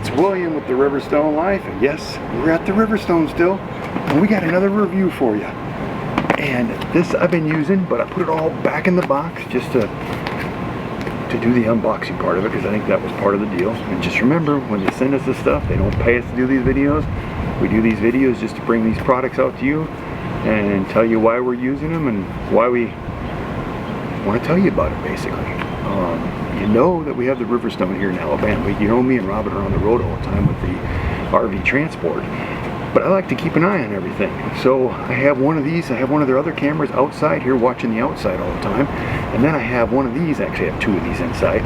it's William with the Riverstone Life, and yes, we're at the Riverstone still, and we got another review for you. And this I've been using, but I put it all back in the box just to do the unboxing part of it, because I think that was part of the deal. And just remember, when they send us this stuff, they don't pay us to do these videos. We do these videos just to bring these products out to you and tell you why we're using them and why we want to tell you about it, basically. You know that we have the Riverstone here in Alabama. You know me and Robin are on the road all the time with the RV transport. But I like to keep an eye on everything. So I have one of these. I have one of their other cameras outside here watching the outside all the time. And then I have one of these. Actually, I have two of these inside.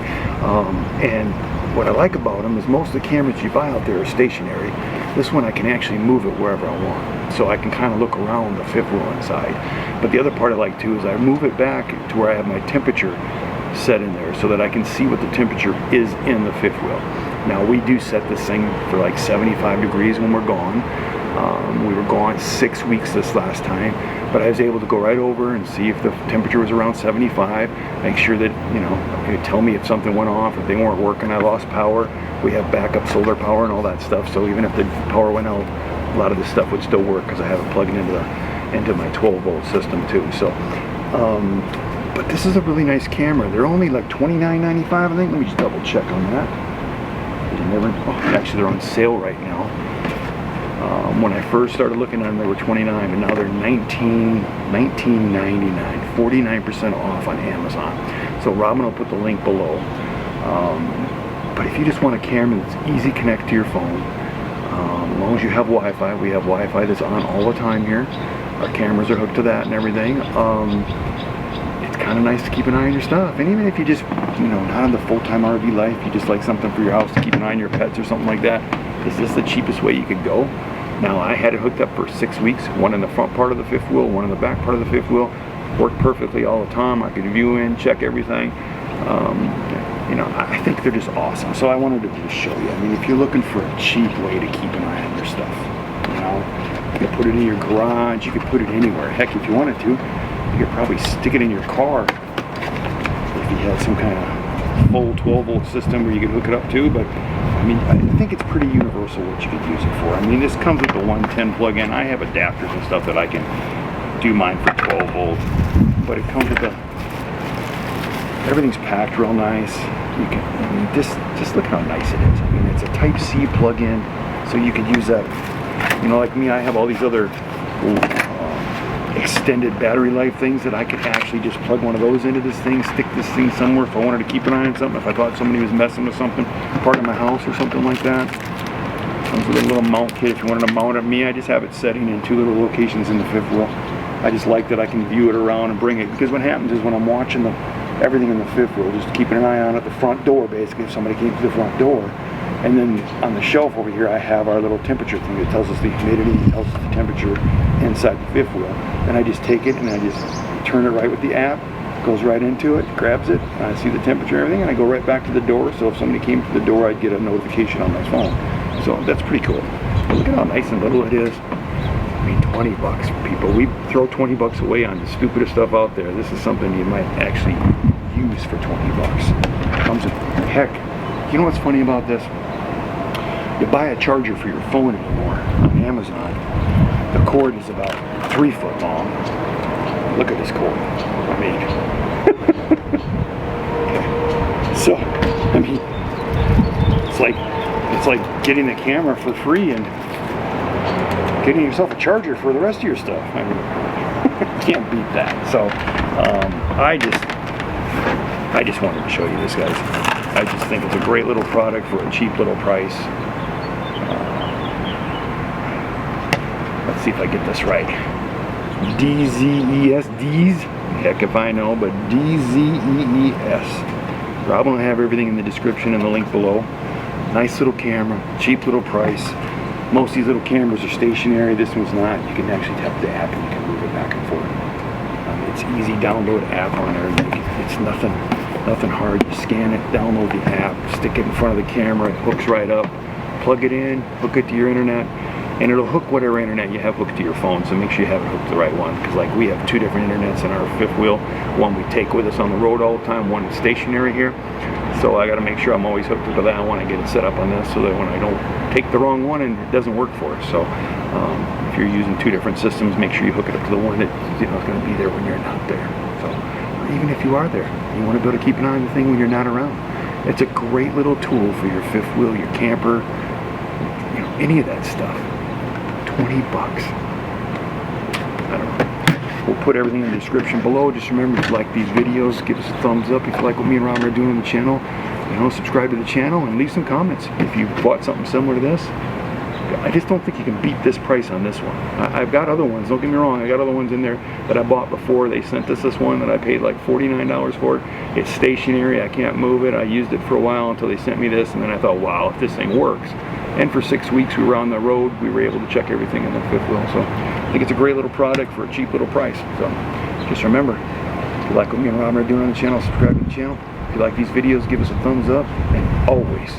And what I like about them is most of the cameras you buy out there are stationary. This one I can actually move it wherever I want. So I can kind of look around the fifth wheel inside. But the other part I like too is I move it back to where I have my temperature set in there so that I can see what the temperature is in the fifth wheel. Now we do set this thing for like 75 degrees when we're gone. We were gone 6 weeks this last time, but I was able to go right over and see if the temperature was around 75, make sure that, you know, it would tell me if something went off, if they weren't working, I lost power. We have backup solar power and all that stuff, so even if the power went out, a lot of this stuff would still work because I have it plugged into my 12-volt system too. So, but this is a really nice camera. They're only like $29.95, I think. Let me just double check on that. Actually, they're on sale right now. When I first started looking at them, they were $29, and now they're $19.99, 49% off on Amazon. So Robin will put the link below. But if you just want a camera that's easy to connect to your phone, as long as you have Wi-Fi, we have Wi-Fi that's on all the time here. Our cameras are hooked to that and everything. It's kind of nice to keep an eye on your stuff. And even if you just, you know, not on the full-time RV life, you just like something for your house to keep an eye on your pets or something like that, is this the cheapest way you could go? Now, I had it hooked up for 6 weeks, one in the front part of the fifth wheel, one in the back part of the fifth wheel. Worked perfectly all the time. I could view in, check everything. You know, I think they're just awesome. So I wanted to just show you. I mean, if you're looking for a cheap way to keep an eye on your stuff, you know, you could put it in your garage, you could put it anywhere. Heck, if you wanted to, you could probably stick it in your car if you had some kind of full 12-volt system where you could hook it up to. But I mean, I think it's pretty universal what you could use it for. I mean, this comes with the 110 plug-in. I have adapters and stuff that I can do mine for 12 volt, but it comes with everything's packed real nice. You can, I mean, just look how nice it is. I mean, it's a Type-C plug-in, so you could use that. You know, like me, I have all these other extended battery life things that I could actually just plug one of those into this thing, stick this thing somewhere if I wanted to keep an eye on something, if I thought somebody was messing with something, part of my house or something like that. Comes with a little mount kit if you wanted to mount it. Me, I just have it setting in 2 little locations in the fifth wheel. I just like that I can view it around and bring it, because what happens is when I'm watching everything in the fifth wheel, just keeping an eye on at the front door, basically, if somebody came to the front door. And then on the shelf over here, I have our little temperature thing that tells us the humidity, tells us the temperature inside the fifth wheel. And I just take it and I just turn it right with the app, goes right into it, grabs it, and I see the temperature and everything, and I go right back to the door. So if somebody came to the door, I'd get a notification on my phone. So that's pretty cool. Look at how nice and little it is. I mean, 20 bucks, people. We throw 20 bucks away on the stupidest stuff out there. This is something you might actually use for 20 bucks. It comes with, heck, you know what's funny about this? You buy a charger for your phone anymore on Amazon. The cord is about 3 foot long. Look at this cord. I mean, okay. So, I mean, it's like getting the camera for free and getting yourself a charger for the rest of your stuff. I mean, can't beat that. So, I just wanted to show you this, guys. I just think it's a great little product for a cheap little price. Let's see if I get this right. DZES. Heck if I know, but DZEES. Robin will have everything in the description and the link below. Nice little camera, cheap little price. Most of these little cameras are stationary. This one's not. You can actually tap the app and you can move it back and forth. It's easy download app on there. It's nothing hard. You scan it, download the app, stick it in front of the camera, it hooks right up. Plug it in, hook it to your internet, and it'll hook whatever internet you have hooked to your phone. So make sure you have it hooked to the right one, because like we have 2 different internets in our fifth wheel. One we take with us on the road all the time, one is stationary here. So I got to make sure I'm always hooked to that one and get it set up on this so that when I don't take the wrong one and it doesn't work for us. So if you're using 2 different systems, make sure you hook it up to the one that is going to be there when you're not there. So, or even if you are there, you want to be able to keep an eye on the thing when you're not around. It's a great little tool for your fifth wheel, your camper, you know, any of that stuff. 20 bucks. I don't know. We'll put everything in the description below. Just remember to like these videos, give us a thumbs up if you like what me and Robin are doing on the channel. You know, subscribe to the channel and leave some comments if you bought something similar to this. I just don't think you can beat this price on this one. I've got other ones, don't get me wrong, I got other ones in there that I bought before. They sent us this one that I paid like $49 for. It's stationary, I can't move it. I used it for a while until they sent me this, and then I thought, wow, if this thing works. And for 6 weeks we were on the road, we were able to check everything in the fifth wheel. So I think it's a great little product for a cheap little price. So just remember, if you like what me and Robin are doing on the channel, subscribe to the channel. If you like these videos, give us a thumbs up, and always